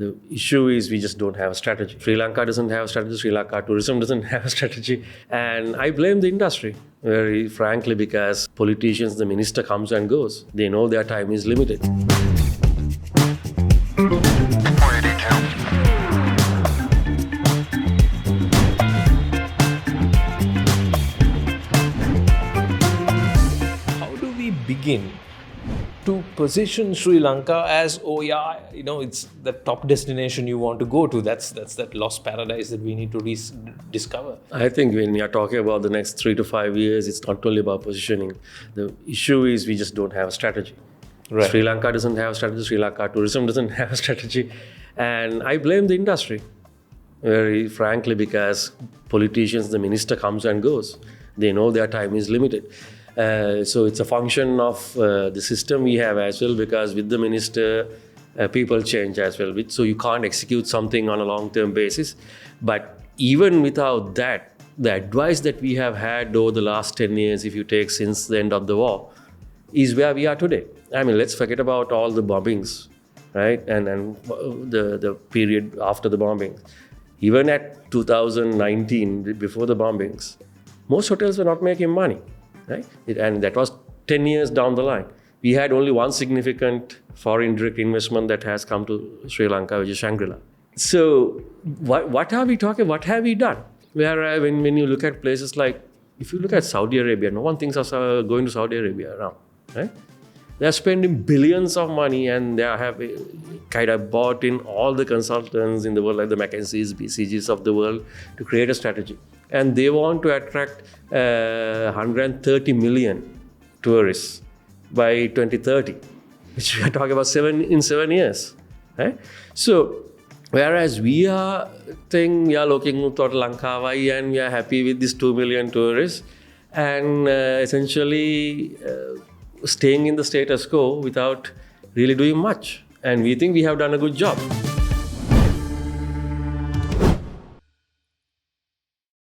The issue is we just don't have a strategy. Sri Lanka doesn't have a strategy. Sri Lanka tourism doesn't have a strategy. And I blame the industry, very frankly, because politicians, the minister comes and goes. They know their time is limited. How do we begin to position Sri Lanka as, it's the top destination you want to go to? That's that lost paradise that we need to discover. I think when you're talking about the next 3 to 5 years, it's not only about positioning. The issue is we just don't have a strategy. Right. Sri Lanka doesn't have a strategy. Sri Lanka tourism doesn't have a strategy. And I blame the industry, very frankly, because politicians, the minister comes and goes. They know their time is limited. So it's a function of the system we have as well, because with the minister, people change as well. So you can't execute something on a long-term basis. But even without that, the advice that we have had over the last 10 years, if you take since the end of the war, is where we are today. I mean, let's forget about all the bombings, right? And the period after the bombings. Even at 2019, before the bombings, most hotels were not making money. Right? And that was 10 years down the line. We had only one significant foreign direct investment that has come to Sri Lanka, which is Shangri-La. So what are we talking? What have we done? Where when you look at places like, if you look at Saudi Arabia, no one thinks of going to Saudi Arabia now. Right? They are spending billions of money, and they have kind of bought in all the consultants in the world, like the McKinseys, BCGs of the world, to create a strategy. And they want to attract 130 million tourists by 2030, which we are talking about 7 years. Right? So, whereas we are looking to Langkawi and we are happy with these 2 million tourists and essentially staying in the status quo without really doing much. And we think we have done a good job.